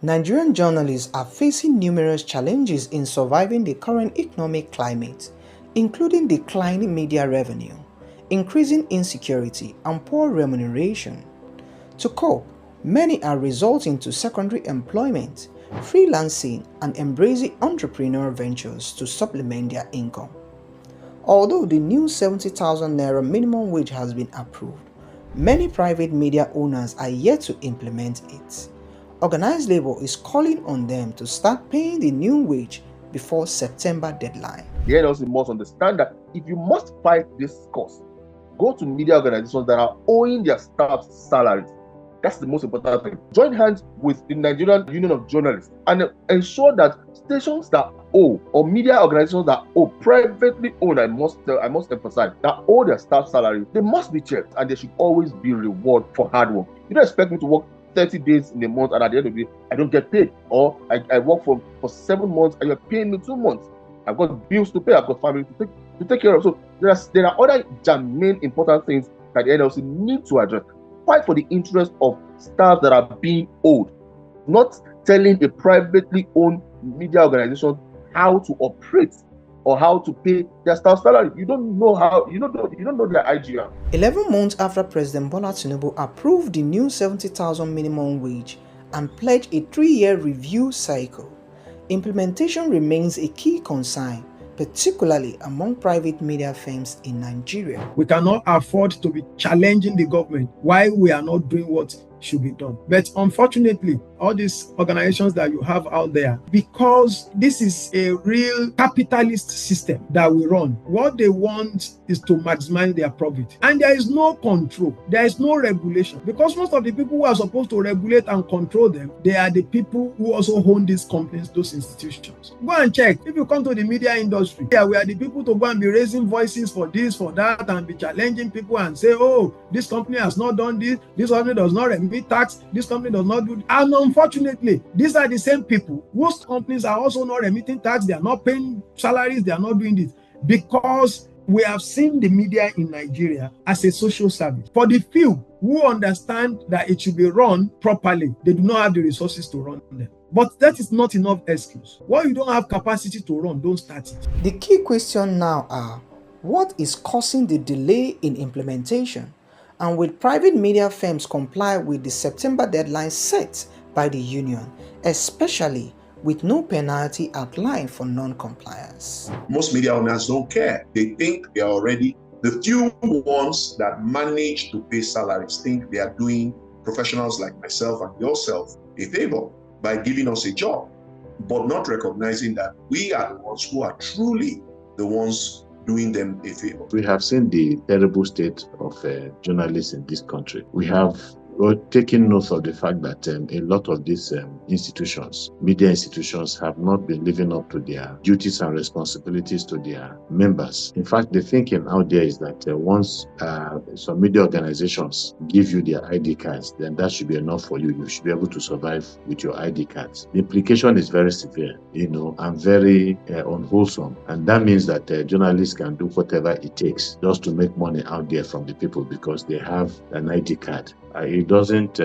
Nigerian journalists are facing numerous challenges in surviving the current economic climate, including declining media revenue, increasing insecurity, and poor remuneration. To cope, many are resorting to secondary employment, freelancing, and embracing entrepreneurial ventures to supplement their income. Although the new 70,000 naira minimum wage has been approved, many private media owners are yet to implement it. Organized labor is calling on them to start paying the new wage before September deadline. The NLC must understand that if you must fight this cause, go to media organizations that are owing their staff salaries. That's the most important thing. Join hands with the Nigerian Union of Journalists and ensure that stations that owe, or media organizations that owe, privately owned, I must emphasize, that owe their staff salary, they must be checked, and there should always be reward for hard work. You don't expect me to work 30 days in a month and at the end of the day I don't get paid, or I work for 7 months and you're paying me 2 months. I've got bills to pay, I've got family to take care of. So there are other germane important things that the NLC need to address. Fight for the interest of staff that are being owed, not telling a privately owned media organization how to operate or how to pay their staff salary. You don't know how, you don't know their IGR. 11 months after President Bola Tinubu approved the new 70,000 minimum wage and pledged a 3-year review cycle, implementation remains a key concern, particularly among private media firms in Nigeria. We cannot afford to be challenging the government while we are not doing what should be done. But unfortunately, all these organizations that you have out there, because this is a real capitalist system that we run, what they want is to maximize their profit. And there is no control, there is no regulation, because most of the people who are supposed to regulate and control them, they are the people who also own these companies, those institutions. Go and check. If you come to the media industry, we are the people to go and be raising voices for this, for that, and be challenging people and say, oh, this company has not done this company does not remit tax, this company does not do. And unfortunately, these are the same people whose companies are also not remitting tax, they are not paying salaries, they are not doing this, because we have seen the media in Nigeria as a social service. For the few who understand that it should be run properly, they do not have the resources to run them. But that is not enough excuse. What you don't have capacity to run, don't start it. The key question now are, what is causing the delay in implementation? And will private media firms comply with the September deadline set by the union, especially with no penalty outlined for non-compliance? Most media owners don't care. They think they are already, the few ones that manage to pay salaries think they are doing professionals like myself and yourself a favor by giving us a job, but not recognizing that we are the ones who are truly the ones doing them a favor. We have seen the terrible state of journalists in this country. We have taken note of the fact that a lot of these institutions, media institutions, have not been living up to their duties and responsibilities to their members. In fact, the thinking out there is that once some media organizations give you their ID cards, then that should be enough for you. You should be able to survive with your ID cards. The implication is very severe, and very unwholesome. And that means that journalists can do whatever it takes just to make money out there from the people because they have an ID card. It doesn't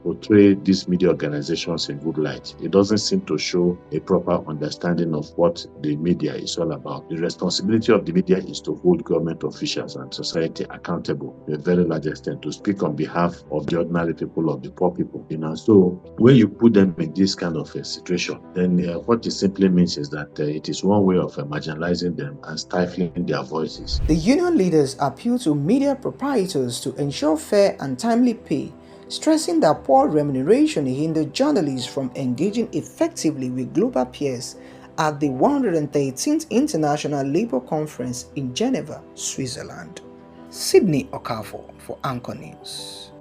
portray these media organizations in good light. It doesn't seem to show a proper understanding of what the media is all about. The responsibility of the media is to hold government officials and society accountable to a very large extent, to speak on behalf of the ordinary people, of the poor people. So when you put them in this kind of a situation, then what it simply means is that it is one way of marginalizing them and stifling their voices. The union leaders appeal to media proprietors to ensure fair and timely pay, stressing that poor remuneration hindered journalists from engaging effectively with global peers at the 113th International Labour Conference in Geneva, Switzerland. Sydney Okafor for Anchor News.